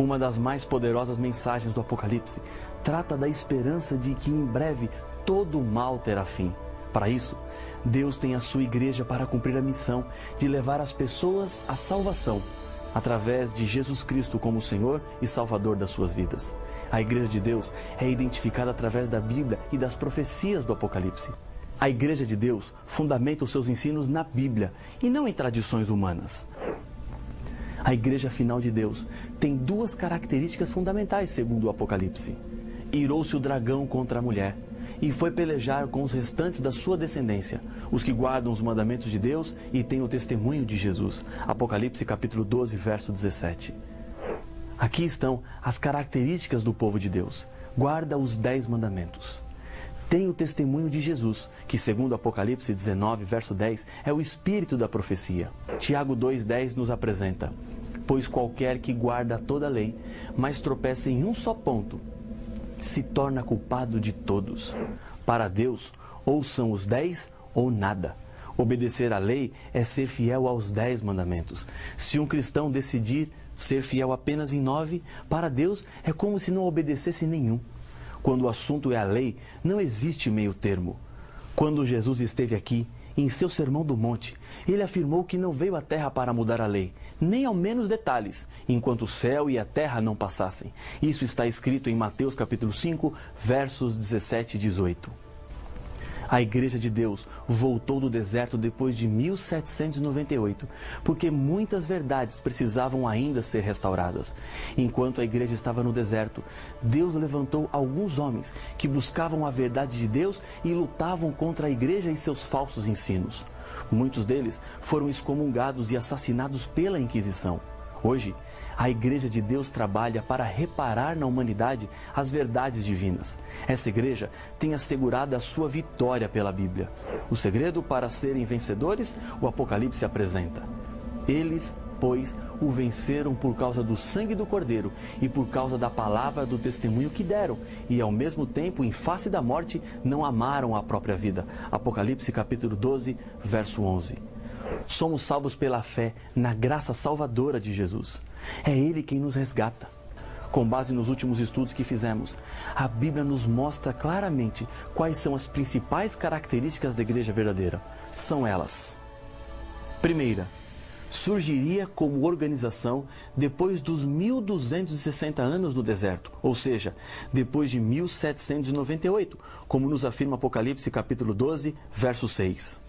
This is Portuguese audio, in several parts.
uma das mais poderosas mensagens do Apocalipse, trata da esperança de que em breve todo o mal terá fim. Para isso, Deus tem a sua igreja para cumprir a missão de levar as pessoas à salvação, através de Jesus Cristo como Senhor e Salvador das suas vidas. A Igreja de Deus é identificada através da Bíblia e das profecias do Apocalipse. A Igreja de Deus fundamenta os seus ensinos na Bíblia e não em tradições humanas. A Igreja final de Deus tem duas características fundamentais segundo o Apocalipse. Irou-se o dragão contra a mulher e foi pelejar com os restantes da sua descendência, os que guardam os mandamentos de Deus e têm o testemunho de Jesus. Apocalipse capítulo 12, verso 17. Aqui estão as características do povo de Deus. Guarda os 10 mandamentos. Tem o testemunho de Jesus, que segundo Apocalipse 19, verso 10, é o espírito da profecia. Tiago 2,10 nos apresenta: pois qualquer que guarda toda a lei, mas tropeça em um só ponto, se torna culpado de todos. Para Deus, ou são os 10 ou nada. Obedecer à lei é ser fiel aos 10 mandamentos. Se um cristão decidir ser fiel apenas em 9, para Deus é como se não obedecesse nenhum. Quando o assunto é a lei, não existe meio termo. Quando Jesus esteve aqui, em seu Sermão do Monte, ele afirmou que não veio à terra para mudar a lei, nem ao menos detalhes, enquanto o céu e a terra não passassem. Isso está escrito em Mateus capítulo 5, versos 17 e 18. A Igreja de Deus voltou do deserto depois de 1798, porque muitas verdades precisavam ainda ser restauradas. Enquanto a Igreja estava no deserto, Deus levantou alguns homens que buscavam a verdade de Deus e lutavam contra a Igreja e seus falsos ensinos. Muitos deles foram excomungados e assassinados pela Inquisição. Hoje, a Igreja de Deus trabalha para reparar na humanidade as verdades divinas. Essa igreja tem assegurado a sua vitória pela Bíblia. O segredo para serem vencedores, o Apocalipse apresenta. Eles, pois, o venceram por causa do sangue do Cordeiro e por causa da palavra do testemunho que deram, e ao mesmo tempo, em face da morte, não amaram a própria vida. Apocalipse capítulo 12, verso 11. Somos salvos pela fé na graça salvadora de Jesus. É Ele quem nos resgata. Com base nos últimos estudos que fizemos, a Bíblia nos mostra claramente quais são as principais características da igreja verdadeira. São elas: primeira, surgiria como organização depois dos 1260 anos no deserto, ou seja, depois de 1798, como nos afirma Apocalipse capítulo 12, verso 6.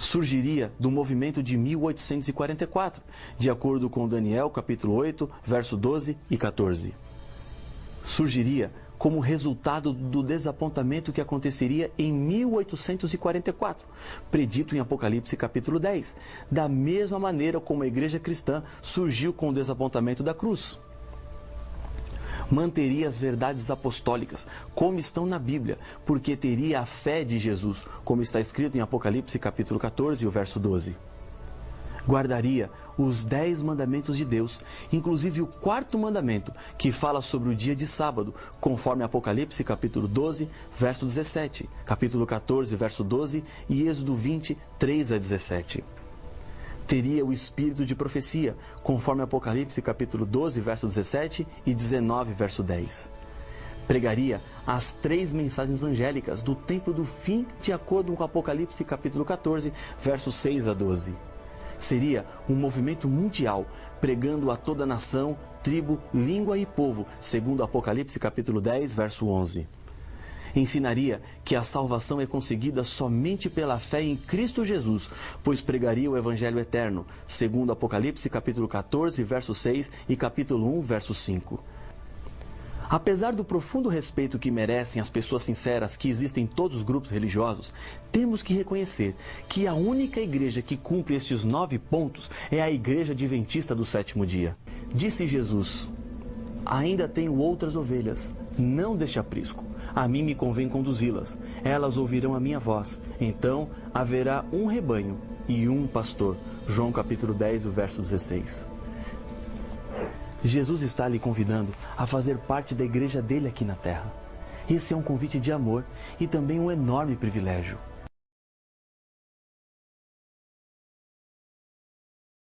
Surgiria do movimento de 1844, de acordo com Daniel, capítulo 8, verso 12 e 14. Surgiria como resultado do desapontamento que aconteceria em 1844, predito em Apocalipse, capítulo 10, da mesma maneira como a igreja cristã surgiu com o desapontamento da cruz. Manteria as verdades apostólicas, como estão na Bíblia, porque teria a fé de Jesus, como está escrito em Apocalipse capítulo 14, o verso 12. Guardaria os 10 mandamentos de Deus, inclusive o 4º mandamento, que fala sobre o dia de sábado, conforme Apocalipse capítulo 12, verso 17, capítulo 14, verso 12 e Êxodo 20, 3 a 17. Teria o espírito de profecia, conforme Apocalipse capítulo 12, verso 17 e 19, verso 10. Pregaria as 3 mensagens angélicas do tempo do fim, de acordo com Apocalipse capítulo 14, versos 6 a 12. Seria um movimento mundial, pregando a toda nação, tribo, língua e povo, segundo Apocalipse capítulo 10, verso 11. Ensinaria que a salvação é conseguida somente pela fé em Cristo Jesus, pois pregaria o Evangelho eterno, segundo Apocalipse capítulo 14, verso 6 e capítulo 1, verso 5. Apesar do profundo respeito que merecem as pessoas sinceras que existem em todos os grupos religiosos, temos que reconhecer que a única igreja que cumpre estes 9 pontos é a Igreja Adventista do Sétimo Dia. Disse Jesus: ainda tenho outras ovelhas, não deste aprisco. A mim me convém conduzi-las. Elas ouvirão a minha voz. Então haverá um rebanho e um pastor. João capítulo 10, o verso 16. Jesus está lhe convidando a fazer parte da igreja dele aqui na terra. Esse é um convite de amor e também um enorme privilégio.